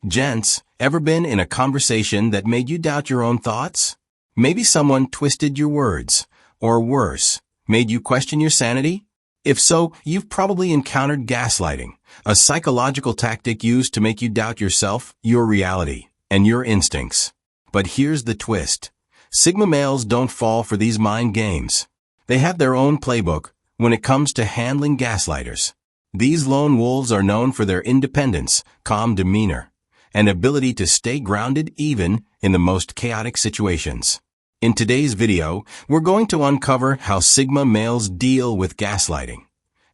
Gents, ever been in a conversation that made you doubt your own thoughts? Maybe someone twisted your words, or worse, made you question your sanity? If so, you've probably encountered gaslighting, a psychological tactic used to make you doubt yourself, your reality, and your instincts. But here's the twist. Sigma males don't fall for these mind games. They have their own playbook when it comes to handling gaslighters. These lone wolves are known for their independence, calm demeanor, and ability to stay grounded even in the most chaotic situations. In today's video, we're going to uncover how Sigma males deal with gaslighting.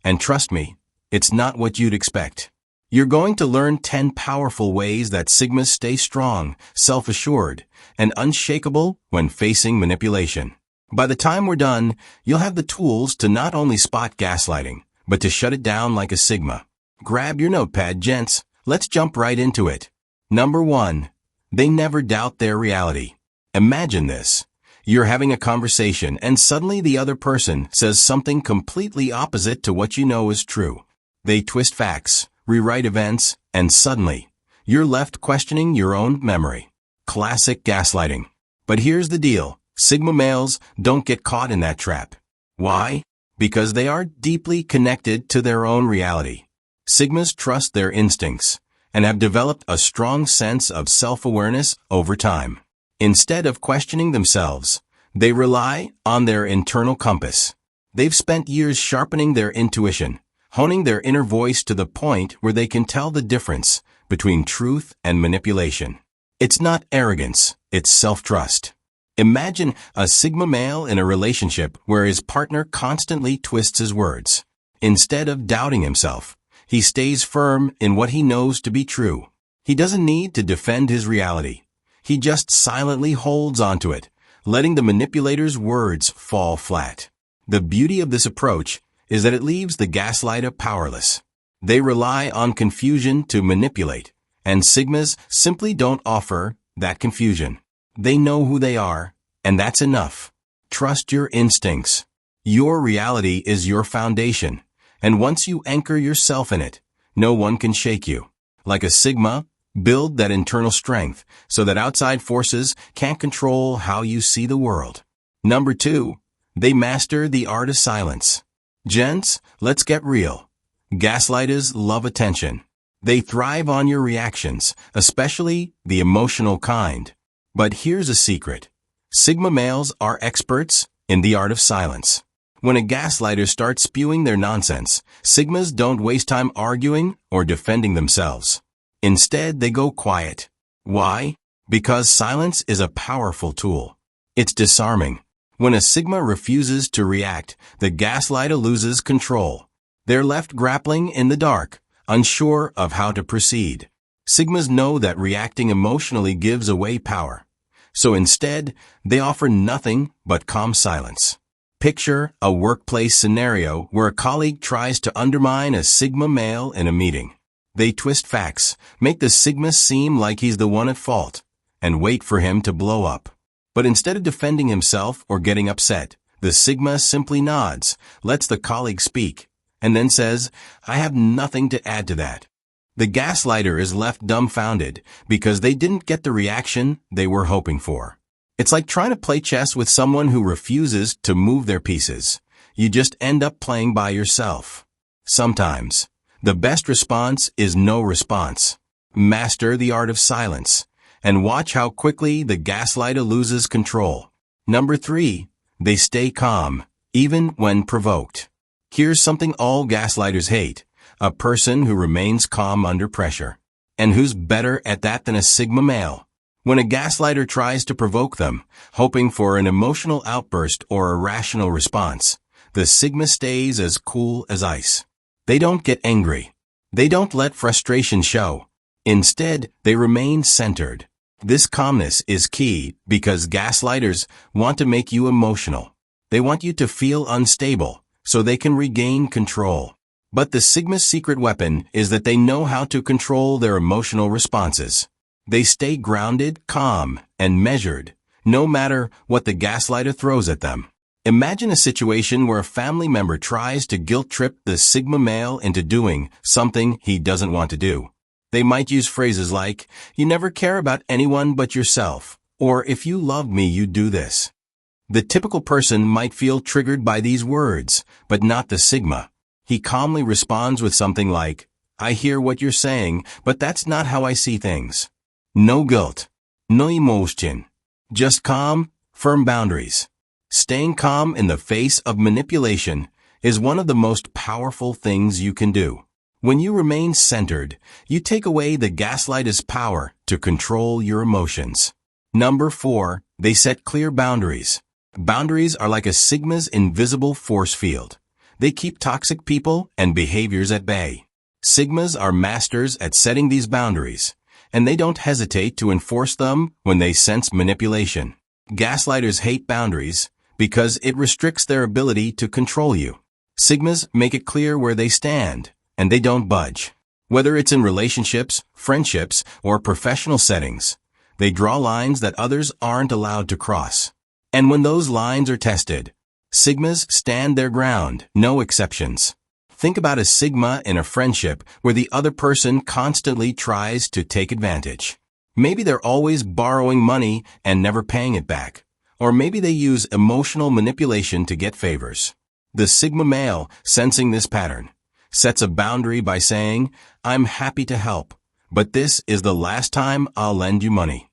And trust me, it's not what you'd expect. You're going to learn 10 powerful ways that Sigmas stay strong, self-assured, and unshakable when facing manipulation. By the time we're done, you'll have the tools to not only spot gaslighting, but to shut it down like a Sigma. Grab your notepad, gents. Let's jump right into it. Number 1. They never doubt their reality. Imagine this. You're having a conversation and suddenly the other person says something completely opposite to what you know is true. They twist facts, rewrite events, and suddenly, you're left questioning your own memory. Classic gaslighting. But here's the deal. Sigma males don't get caught in that trap. Why? Because they are deeply connected to their own reality. Sigmas trust their instincts and have developed a strong sense of self-awareness over time. Instead of questioning themselves, they rely on their internal compass. They've spent years sharpening their intuition, honing their inner voice to the point where they can tell the difference between truth and manipulation. It's not arrogance, it's self-trust. Imagine a Sigma male in a relationship where his partner constantly twists his words. Instead of doubting himself, he stays firm in what he knows to be true. He doesn't need to defend his reality. He just silently holds onto it, letting the manipulator's words fall flat. The beauty of this approach is that it leaves the gaslighter powerless. They rely on confusion to manipulate, and Sigmas simply don't offer that confusion. They know who they are, and that's enough. Trust your instincts. Your reality is your foundation, and once you anchor yourself in it, no one can shake you. Like a Sigma, build that internal strength so that outside forces can't control how you see the world. Number 2. They master the art of silence. Gents, let's get real. Gaslighters love attention. They thrive on your reactions, especially the emotional kind. But here's a secret. Sigma males are experts in the art of silence. When a gaslighter starts spewing their nonsense, Sigmas don't waste time arguing or defending themselves. Instead, they go quiet. Why? Because silence is a powerful tool. It's disarming. When a Sigma refuses to react, the gaslighter loses control. They're left grappling in the dark, unsure of how to proceed. Sigmas know that reacting emotionally gives away power. So instead, they offer nothing but calm silence. Picture a workplace scenario where a colleague tries to undermine a Sigma male in a meeting. They twist facts, make the Sigma seem like he's the one at fault, and wait for him to blow up. But instead of defending himself or getting upset, the Sigma simply nods, lets the colleague speak, and then says, "I have nothing to add to that." The gaslighter is left dumbfounded because they didn't get the reaction they were hoping for. It's like trying to play chess with someone who refuses to move their pieces. You just end up playing by yourself. Sometimes, the best response is no response. Master the art of silence, and watch how quickly the gaslighter loses control. Number 3. They stay calm, even when provoked. Here's something all gaslighters hate. A person who remains calm under pressure. And who's better at that than a Sigma male? When a gaslighter tries to provoke them, hoping for an emotional outburst or a rational response, the Sigma stays as cool as ice. They don't get angry. They don't let frustration show. Instead, they remain centered. This calmness is key because gaslighters want to make you emotional. They want you to feel unstable so they can regain control. But the Sigma's secret weapon is that they know how to control their emotional responses. They stay grounded, calm, and measured, no matter what the gaslighter throws at them. Imagine a situation where a family member tries to guilt-trip the Sigma male into doing something he doesn't want to do. They might use phrases like, "You never care about anyone but yourself," or "If you loved me, you'd do this." The typical person might feel triggered by these words, but not the Sigma. He calmly responds with something like, "I hear what you're saying, but that's not how I see things." No guilt. No emotion. Just calm, firm boundaries. Staying calm in the face of manipulation is one of the most powerful things you can do. When you remain centered, you take away the gaslighter's power to control your emotions. Number 4, they set clear boundaries. Boundaries are like a Sigma's invisible force field. They keep toxic people and behaviors at bay. Sigmas are masters at setting these boundaries, and they don't hesitate to enforce them when they sense manipulation. Gaslighters hate boundaries because it restricts their ability to control you. Sigmas make it clear where they stand, and they don't budge. Whether it's in relationships, friendships, or professional settings, they draw lines that others aren't allowed to cross. And when those lines are tested, Sigmas stand their ground, no exceptions. Think about a Sigma in a friendship where the other person constantly tries to take advantage. Maybe they're always borrowing money and never paying it back. Or maybe they use emotional manipulation to get favors. The Sigma male, sensing this pattern, sets a boundary by saying, "I'm happy to help, but this is the last time I'll lend you money."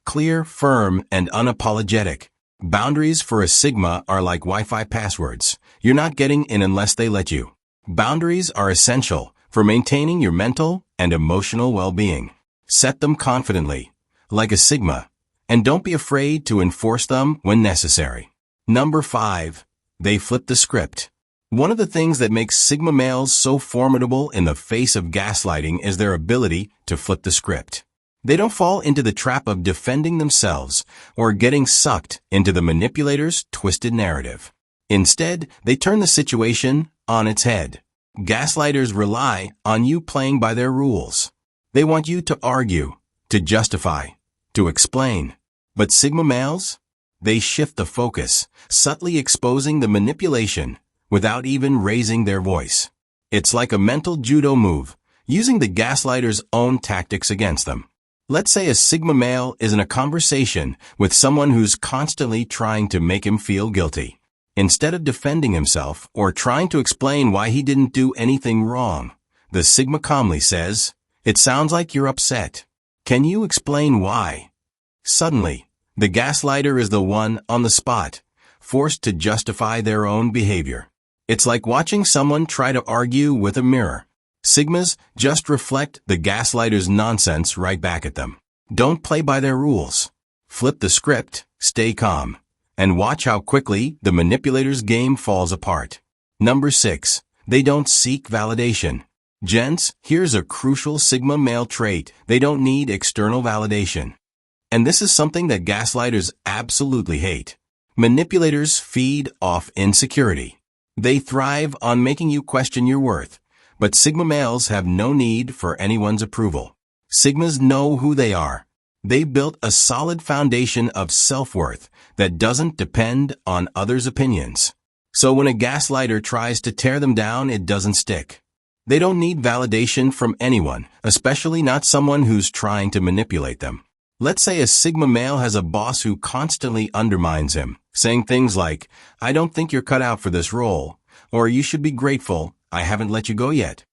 Clear, firm, and unapologetic. Boundaries for a Sigma are like Wi-Fi passwords. You're not getting in unless they let you. Boundaries are essential for maintaining your mental and emotional well-being. Set them confidently, like a Sigma, and don't be afraid to enforce them when necessary. Number 5, they flip the script. One of the things that makes Sigma males so formidable in the face of gaslighting is their ability to flip the script. They don't fall into the trap of defending themselves or getting sucked into the manipulator's twisted narrative. Instead, they turn the situation on its head. Gaslighters rely on you playing by their rules. They want you to argue, to justify, to explain. But Sigma males? They shift the focus, subtly exposing the manipulation without even raising their voice. It's like a mental judo move, using the gaslighter's own tactics against them. Let's say a Sigma male is in a conversation with someone who's constantly trying to make him feel guilty. Instead of defending himself or trying to explain why he didn't do anything wrong, the Sigma calmly says, "It sounds like you're upset. Can you explain why?" Suddenly, the gaslighter is the one on the spot, forced to justify their own behavior. It's like watching someone try to argue with a mirror. Sigmas just reflect the gaslighter's nonsense right back at them. Don't play by their rules. Flip the script, stay calm, and watch how quickly the manipulator's game falls apart. Number 6, they don't seek validation. Gents, here's a crucial Sigma male trait. They don't need external validation. And this is something that gaslighters absolutely hate. Manipulators feed off insecurity. They thrive on making you question your worth. But Sigma males have no need for anyone's approval. Sigmas know who they are. They built a solid foundation of self-worth that doesn't depend on others' opinions. So when a gaslighter tries to tear them down, it doesn't stick. They don't need validation from anyone, especially not someone who's trying to manipulate them. Let's say a Sigma male has a boss who constantly undermines him, saying things like, "I don't think you're cut out for this role," or "You should be grateful, I haven't let you go yet."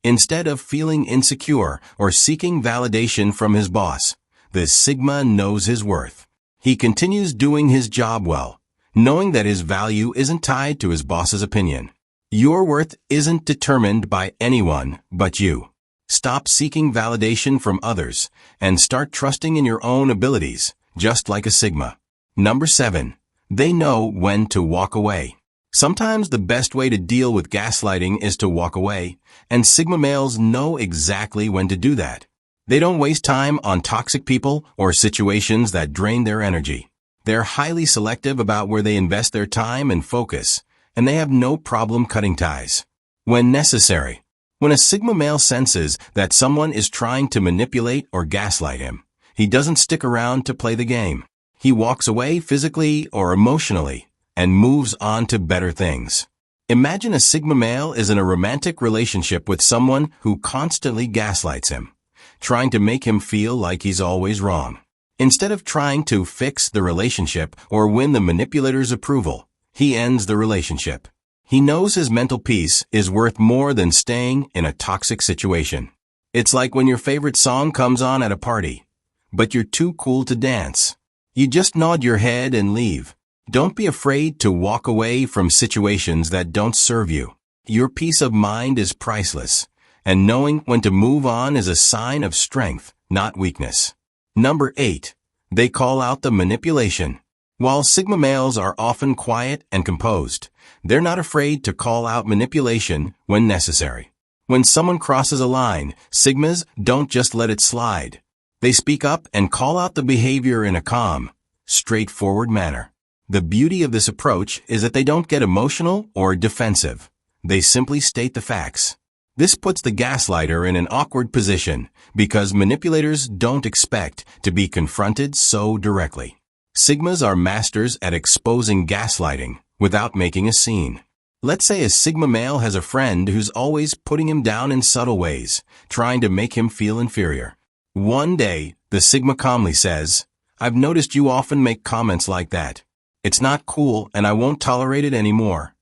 Instead of feeling insecure or seeking validation from his boss, the Sigma knows his worth. He continues doing his job well, knowing that his value isn't tied to his boss's opinion. Your worth isn't determined by anyone but you. Stop seeking validation from others and start trusting in your own abilities, just like a Sigma. Number 7, they know when to walk away. Sometimes the best way to deal with gaslighting is to walk away, and Sigma males know exactly when to do that. They don't waste time on toxic people or situations that drain their energy. They're highly selective about where they invest their time and focus, and they have no problem cutting ties. When necessary, when a Sigma male senses that someone is trying to manipulate or gaslight him, he doesn't stick around to play the game. He walks away physically or emotionally and moves on to better things. Imagine a Sigma male is in a romantic relationship with someone who constantly gaslights him. trying to make him feel like he's always wrong. Instead of trying to fix the relationship or win the manipulator's approval, he ends the relationship. He knows his mental peace is worth more than staying in a toxic situation. It's like when your favorite song comes on at a party, but you're too cool to dance. You just nod your head and leave. Don't be afraid to walk away from situations that don't serve you. Your peace of mind is priceless, and knowing when to move on is a sign of strength, not weakness. Number 8. They call out the manipulation. While Sigma males are often quiet and composed, they're not afraid to call out manipulation when necessary. When someone crosses a line, Sigmas don't just let it slide. They speak up and call out the behavior in a calm, straightforward manner. The beauty of this approach is that they don't get emotional or defensive. They simply state the facts. This puts the gaslighter in an awkward position because manipulators don't expect to be confronted so directly. Sigmas are masters at exposing gaslighting without making a scene. Let's say a Sigma male has a friend who's always putting him down in subtle ways, trying to make him feel inferior. One day, the Sigma calmly says, "I've noticed you often make comments like that. It's not cool and I won't tolerate it anymore."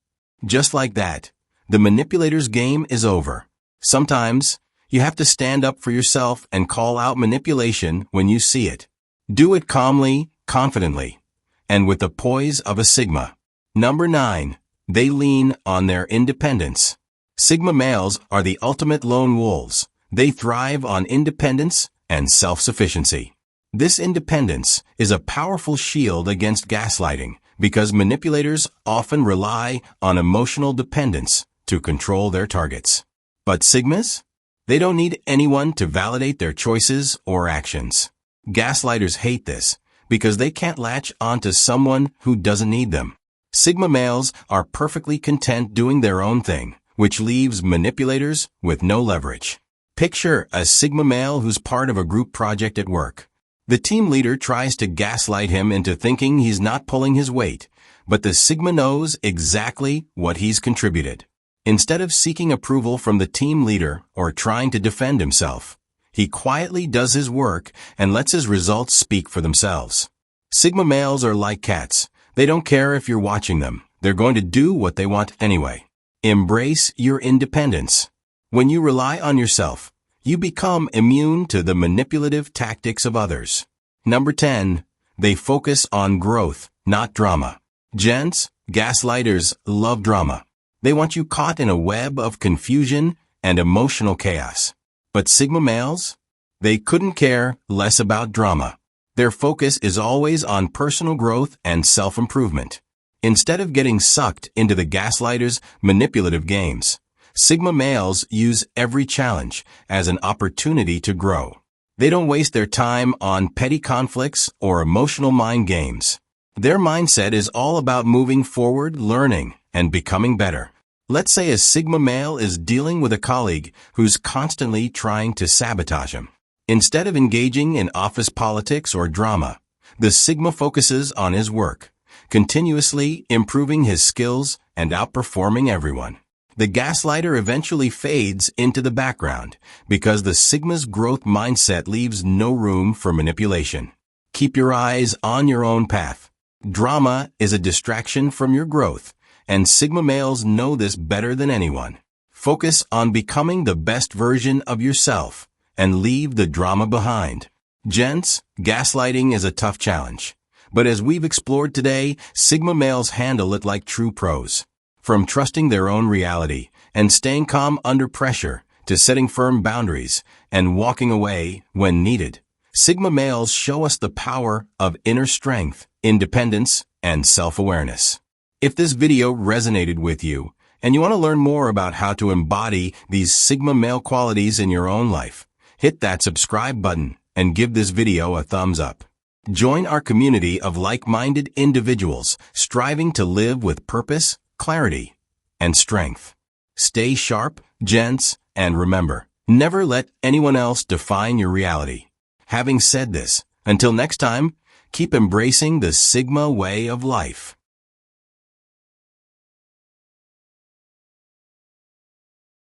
Just like that, the manipulator's game is over. Sometimes, you have to stand up for yourself and call out manipulation when you see it. Do it calmly, confidently, and with the poise of a Sigma. Number 9. They lean on their independence. Sigma males are the ultimate lone wolves. They thrive on independence and self-sufficiency. This independence is a powerful shield against gaslighting because manipulators often rely on emotional dependence to control their targets. But Sigmas? They don't need anyone to validate their choices or actions. Gaslighters hate this because they can't latch onto someone who doesn't need them. Sigma males are perfectly content doing their own thing, which leaves manipulators with no leverage. Picture a Sigma male who's part of a group project at work. The team leader tries to gaslight him into thinking he's not pulling his weight, but the Sigma knows exactly what he's contributed. Instead of seeking approval from the team leader or trying to defend himself, he quietly does his work and lets his results speak for themselves. Sigma males are like cats. They don't care if you're watching them. They're going to do what they want anyway. Embrace your independence. When you rely on yourself, you become immune to the manipulative tactics of others. Number 10. They focus on growth, not drama. Gents, gaslighters love drama. They want you caught in a web of confusion and emotional chaos. But Sigma males? They couldn't care less about drama. Their focus is always on personal growth and self-improvement. Instead of getting sucked into the gaslighter's manipulative games, Sigma males use every challenge as an opportunity to grow. They don't waste their time on petty conflicts or emotional mind games. Their mindset is all about moving forward, learning, and becoming better. Let's say a Sigma male is dealing with a colleague who's constantly trying to sabotage him. Instead of engaging in office politics or drama, the Sigma focuses on his work, continuously improving his skills and outperforming everyone. The gaslighter eventually fades into the background because the Sigma's growth mindset leaves no room for manipulation. Keep your eyes on your own path. Drama is a distraction from your growth, and Sigma males know this better than anyone. Focus on becoming the best version of yourself and leave the drama behind. Gents, gaslighting is a tough challenge. But as we've explored today, Sigma males handle it like true pros. From trusting their own reality and staying calm under pressure to setting firm boundaries and walking away when needed, Sigma males show us the power of inner strength, independence, and self-awareness. If this video resonated with you and you want to learn more about how to embody these Sigma male qualities in your own life, hit that subscribe button and give this video a thumbs up. Join our community of like-minded individuals striving to live with purpose, clarity, and strength. Stay sharp, gents, and remember, never let anyone else define your reality. Having said this, until next time, keep embracing the Sigma way of life.